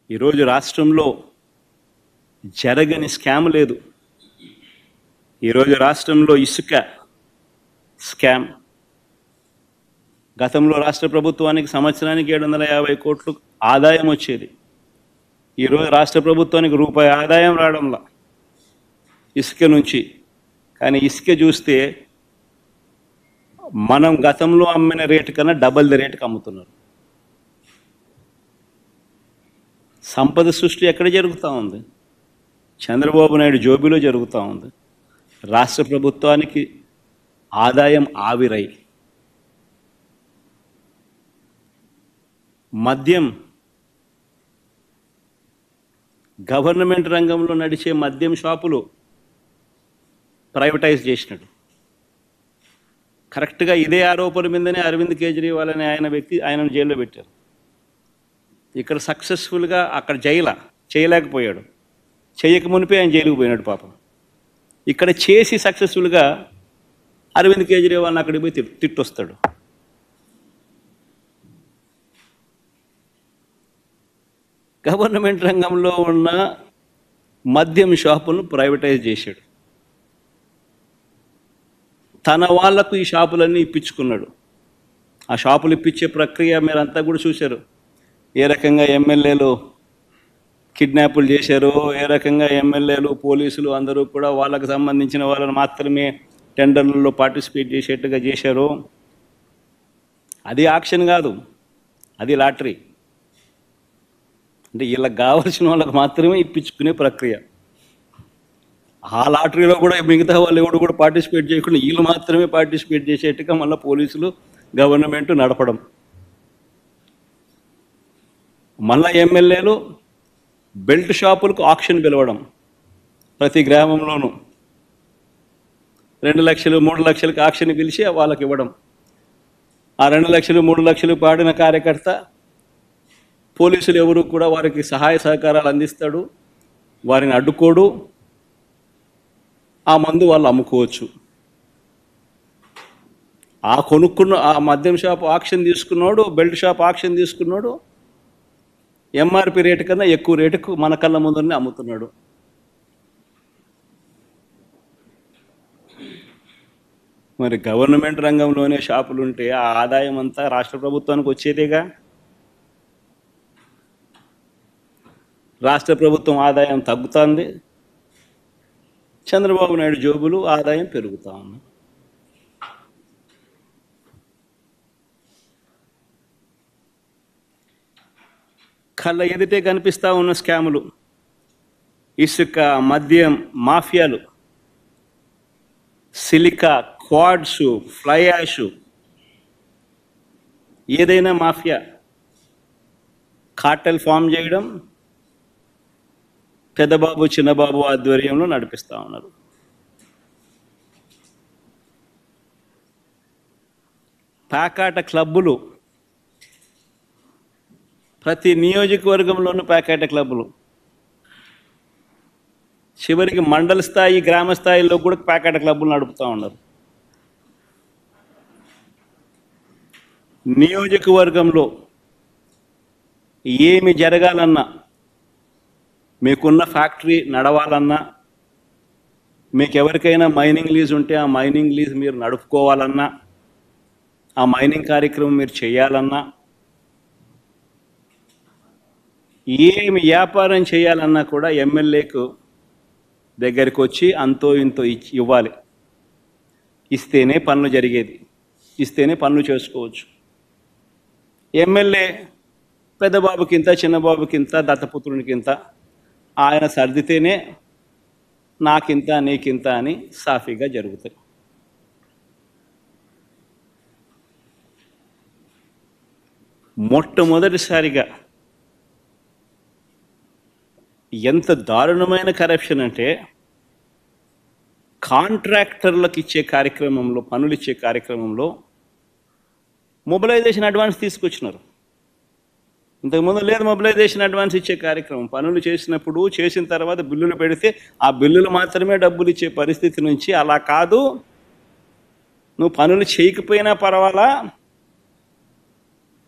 ఈరోజు రాష్ట్రంలో జరగని స్కామ్ లేదు. ఈరోజు రాష్ట్రంలో ఇసుక స్కామ్. గతంలో రాష్ట్ర ప్రభుత్వానికి సంవత్సరానికి 750 కోట్లు ఆదాయం వచ్చేది. ఈరోజు రాష్ట్ర ప్రభుత్వానికి రూపాయి ఆదాయం రావడంలా ఇసుక నుంచి. కానీ ఇసుక చూస్తే మనం గతంలో అమ్మిన రేటు కన్నా డబల్ ది రేటుకి అమ్ముతున్నారు. సంపద సృష్టి ఎక్కడ జరుగుతూ ఉంది? చంద్రబాబు నాయుడు జోబిలో జరుగుతూ ఉంది. రాష్ట్ర ప్రభుత్వానికి ఆదాయం ఆవిరై. మద్యం, గవర్నమెంట్ రంగంలో నడిచే మద్యం షాపులు ప్రైవేటైజ్ చేసినాడు. కరెక్ట్గా ఇదే ఆరోపణ మీదనే అరవింద్ కేజ్రీవాల్ అనే ఆయనను జైల్లో పెట్టారు. ఇక్కడ సక్సెస్ఫుల్గా అక్కడ చేయలేకపోయాడు. చేయక మునిపే ఆయన జైలుకు పోయినాడు పాపం. ఇక్కడ చేసి సక్సెస్ఫుల్గా అరవింద్ కేజ్రీవాల్ని అక్కడికి పోయి తిట్టొస్తాడు. గవర్నమెంట్ రంగంలో ఉన్న మద్యం షాపులను ప్రైవేటైజ్ చేశాడు. తన వాళ్లకు ఈ షాపులన్నీ ఇప్పించుకున్నాడు. ఆ షాపులు ఇప్పించే ప్రక్రియ మీరంతా కూడా చూశారు. ఏ రకంగా ఎమ్మెల్యేలు కిడ్నాపులు చేశారో, ఏ రకంగా ఎమ్మెల్యేలు పోలీసులు అందరూ కూడా వాళ్ళకు సంబంధించిన వాళ్ళని మాత్రమే టెండర్లలో పార్టిసిపేట్ చేసేట్టుగా చేశారో. అది ఆక్షన్ కాదు, అది లాటరీ. అంటే వీళ్ళకి కావాల్సిన వాళ్ళకి మాత్రమే ఇప్పించుకునే ప్రక్రియ. ఆ లాటరీలో కూడా మిగతా వాళ్ళు ఎవరు కూడా పార్టిసిపేట్ చేయకుండా వీళ్ళు మాత్రమే పార్టిసిపేట్ చేసేట్టుగా మళ్ళీ పోలీసులు గవర్నమెంట్ నడపడం. మళ్ళా ఎమ్మెల్యేలు బెల్ట్ షాపులకు ఆక్షన్ పిలవడం. ప్రతి గ్రామంలోనూ 2 లక్షలు 3 లక్షలకు ఆక్షన్ పిలిచి వాళ్ళకి ఇవ్వడం. ఆ 2 లక్షలు 3 లక్షలు పాడిన కార్యకర్త పోలీసులు ఎవరు కూడా వారికి సహాయ సహకారాలు అందిస్తాడు, వారిని అడ్డుకోడు. ఆ మందు వాళ్ళు అమ్ముకోవచ్చు. ఆ మద్యం షాప్ ఆక్షన్ తీసుకున్నాడు, బెల్ట్ షాప్ ఆక్షన్ తీసుకున్నాడు, ఎంఆర్పి రేటు కన్నా ఎక్కువ రేటుకు మన కళ్ళ ముందరనే అమ్ముతున్నాడు. మరి గవర్నమెంట్ రంగంలోనే షాపులుంటే ఆ ఆదాయం అంతా రాష్ట్ర ప్రభుత్వానికి వచ్చేదేగా. రాష్ట్ర ప్రభుత్వం ఆదాయం తగ్గుతుంది, చంద్రబాబు నాయుడు జోబులు ఆదాయం పెరుగుతూ ఉంది. కళ్ళ ఎదుటే కనిపిస్తూ ఉన్న స్కాములు, ఇసుక, మద్యం మాఫియాలు, సిలికా, క్వాడ్స్, ఫ్లై యాష్, ఏదైనా మాఫియా కార్టెల్ ఫామ్ చేయడం పెద్దబాబు చిన్నబాబు ఆధ్వర్యంలో నడిపిస్తూ ఉన్నారు. ప్యాకాట క్లబ్బులు, ప్రతి నియోజకవర్గంలోనూ ప్యాకాట క్లబ్బులు, చివరికి మండల స్థాయి గ్రామ స్థాయిలో కూడా ప్యాకాట క్లబ్బులు నడుపుతూ ఉన్నారు. నియోజకవర్గంలో ఏమి జరగాలన్నా, మీకున్న ఫ్యాక్టరీ నడవాలన్నా, మీకు ఎవరికైనా మైనింగ్ లీజ్ ఉంటే ఆ మైనింగ్ లీజ్ మీరు నడుపుకోవాలన్నా, ఆ మైనింగ్ కార్యక్రమం మీరు చేయాలన్నా, ఏమి వ్యాపారం చేయాలన్నా కూడా ఎమ్మెల్యేకు దగ్గరికి వచ్చి అంతో ఇంతో ఇవ్వాలి. ఇస్తేనే పనులు జరిగేది, ఇస్తేనే పనులు చేసుకోవచ్చు. ఎమ్మెల్యే పెద్దబాబుకింత చిన్నబాబుకింత దత్తపుత్రునికింత ఆయన సర్దితేనే నాకింత నీకింత అని సాఫీగా జరుగుతాయి. మొట్టమొదటిసారిగా ఎంత దారుణమైన కరప్షన్ అంటే, కాంట్రాక్టర్లకు ఇచ్చే కార్యక్రమంలో, పనులు ఇచ్చే కార్యక్రమంలో మొబిలైజేషన్ అడ్వాన్స్ తీసుకొచ్చినారు. ఇంతకుముందు లేదు మొబిలైజేషన్ అడ్వాన్స్ ఇచ్చే కార్యక్రమం. పనులు చేసినప్పుడు, చేసిన తర్వాత బిల్లులు పెడితే ఆ బిల్లులు మాత్రమే డబ్బులు ఇచ్చే పరిస్థితి నుంచి, అలా కాదు నువ్వు పనులు చేయకపోయినా పర్వాలా,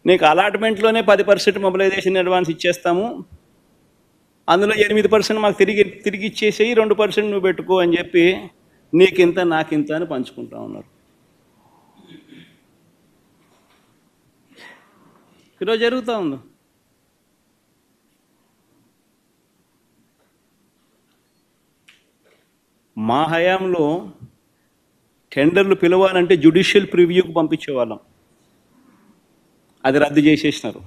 నీకు అలాట్మెంట్లోనే 10% మొబిలైజేషన్ అడ్వాన్స్ ఇచ్చేస్తాము, అందులో 8% మాకు తిరిగి ఇచ్చేసేయి, 2% నువ్వు పెట్టుకో అని చెప్పి నీకింత నాకింత అని పంచుకుంటా ఉన్నారు. ఈరోజు జరుగుతూ ఉంది. మా హయాంలో టెండర్లు పిలవాలంటే జ్యుడిషియల్ ప్రివ్యూకి పంపించేవాళ్ళం, అది రద్దు చేసేసినారు.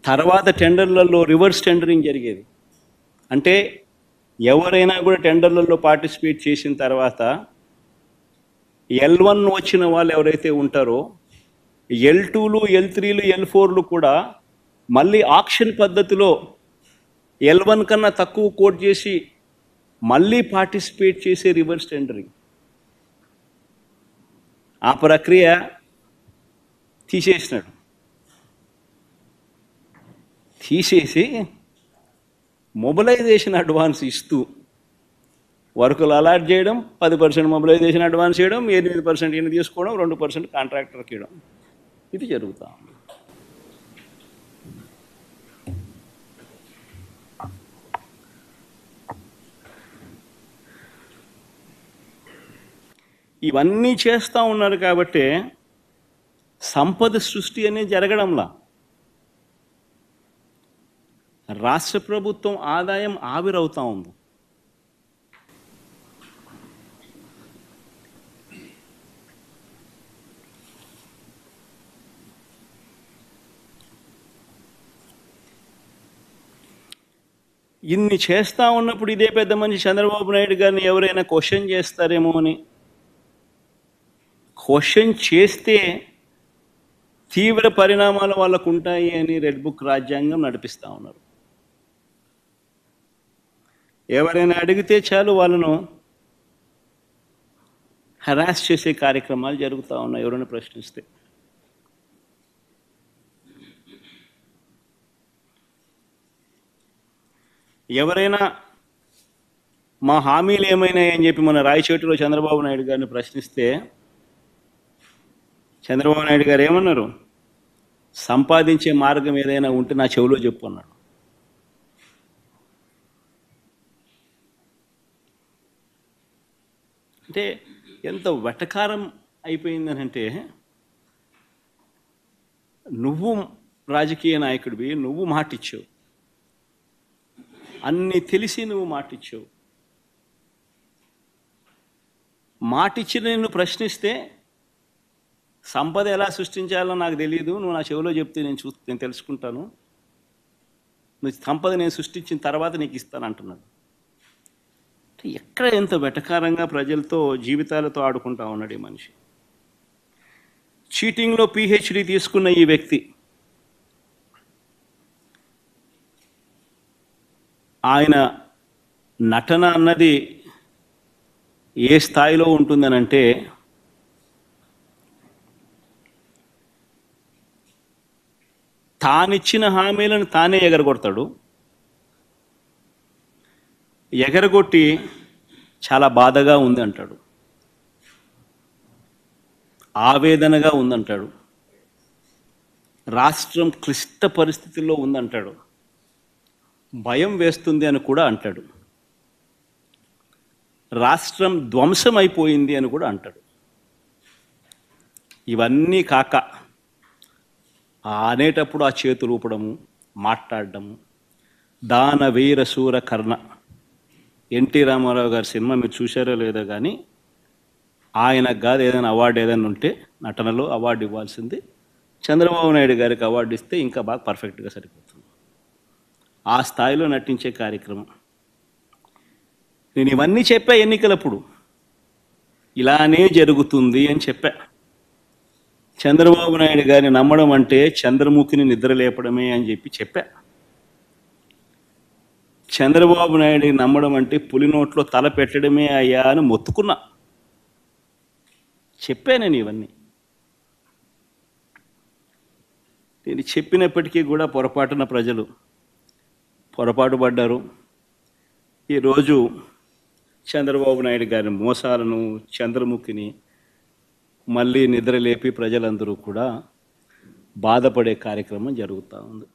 తర్వాత టెండర్లలో రివర్స్ టెండరింగ్ జరిగేది. అంటే ఎవరైనా కూడా టెండర్లలో పార్టిసిపేట్ చేసిన తర్వాత L1 వచ్చిన వాళ్ళు ఎవరైతే ఉంటారో L2లు L3లు L4లు కూడా మళ్ళీ ఆక్షన్ పద్ధతిలో L1 కన్నా తక్కువ కోట్ చేసి మళ్ళీ పార్టిసిపేట్ చేసే రివర్స్ టెండరింగ్. ఆ ప్రక్రియ తీసేసినాడు. తీసేసి మొబిలైజేషన్ అడ్వాన్స్ ఇస్తూ వర్కులు అలాట్ చేయడం, 10% మొబిలైజేషన్ అడ్వాన్స్ చేయడం, 8% ఈయన తీసుకోవడం, 2% కాంట్రాక్టర్కి ఇవ్వడం, ఇది జరుగుతా ఉంది. ఇవన్నీ చేస్తూ ఉన్నారు కాబట్టి సంపద సృష్టి అనేది జరగడంలా. రాష్ట్ర ప్రభుత్వం ఆదాయం ఆవిరవుతూ ఉంది. ఇన్ని చేస్తూ ఉన్నప్పుడు ఇదే పెద్ద మనిషి చంద్రబాబు నాయుడు గారిని ఎవరైనా క్వశ్చన్ చేస్తారేమో అని, క్వశ్చన్ చేస్తే తీవ్ర పరిణామాలు వాళ్ళకు ఉంటాయి అని రెడ్ బుక్ రాజ్యాంగం నడిపిస్తూ ఉన్నారు. ఎవరైనా అడిగితే చాలు వాళ్ళను హరాస్ చేసే కార్యక్రమాలు జరుగుతూ ఉన్నాయి ఎవరైనా ప్రశ్నిస్తే. ఎవరైనా మా హామీలు ఏమైనాయి అని చెప్పి మన రాయచోటిలో చంద్రబాబు నాయుడు గారిని ప్రశ్నిస్తే చంద్రబాబు నాయుడు గారు ఏమన్నారు? సంపాదించే మార్గం ఏదైనా ఉంటే నా చెవిలో చెప్పు అన్నాడు. అంటే ఎంత వెటకారం అయిపోయిందనంటే, నువ్వు రాజకీయ నాయకుడివి, నువ్వు మాటిచ్చావు, అన్నీ తెలిసి నువ్వు మాటిచ్చావు, మాటిచ్చిన నిన్ను ప్రశ్నిస్తే సంపద ఎలా సృష్టించాలో నాకు తెలియదు, నువ్వు నా చెవిలో చెప్తే నేను తెలుసుకుంటాను, నువ్వు సంపద నేను సృష్టించిన తర్వాత నీకు ఇస్తాను అంటున్నాడు. ఎక్కడ ఎంత వెటకారంగా ప్రజలతో జీవితాలతో ఆడుకుంటా ఉన్నాడు ఈ మనిషి. చీటింగ్లో PhD తీసుకున్న ఈ వ్యక్తి ఆయన నటన అన్నది ఏ స్థాయిలో ఉంటుందనంటే, తానిచ్చిన హామీలను తానే ఎగరగొడతాడు. ఎగరగొట్టి చాలా బాధగా ఉంది అంటాడు, ఆవేదనగా ఉందంటాడు, రాష్ట్రం క్లిష్ట పరిస్థితుల్లో ఉందంటాడు, భయం వేస్తుంది అని కూడా అంటాడు, రాష్ట్రం ధ్వంసం అయిపోయింది అని కూడా అంటాడు. ఇవన్నీ కాక అనేటప్పుడు ఆ చేతులు ఊపడము, మాట్లాడడము, దాన వీర శూర కర్ణ, ఎన్టీ రామారావు గారి సినిమా మీరు చూశారో లేదో కానీ ఆయనకు కాదు ఏదైనా అవార్డు ఏదైనా ఉంటే నటనలో అవార్డు ఇవ్వాల్సింది, చంద్రబాబు నాయుడు గారికి అవార్డు ఇస్తే ఇంకా బాగా పర్ఫెక్ట్గా సరిపోతుంది. ఆ స్థాయిలో నటించే కార్యక్రమం. నేను ఇవన్నీ చెప్పా ఎన్నికలప్పుడు, ఇలానే జరుగుతుంది అని చెప్పా. చంద్రబాబు నాయుడు గారిని నమ్మడం అంటే చంద్రముఖిని నిద్రలేపడమే అని చెప్పా. చంద్రబాబు నాయుడిని నమ్మడం అంటే పులి నోట్లో తల పెట్టడమే అయ్యా అని మొత్తుకున్నా. చెప్పా నేను ఇవన్నీ. నేను చెప్పినప్పటికీ కూడా పొరపాటున ప్రజలు పొరపాటు పడ్డారు. ఈరోజు చంద్రబాబు నాయుడు గారి మోసాలను, చంద్రముఖిని మళ్ళీ నిద్రలేపి ప్రజలందరూ కూడా బాధపడే కార్యక్రమం జరుగుతూ ఉంది.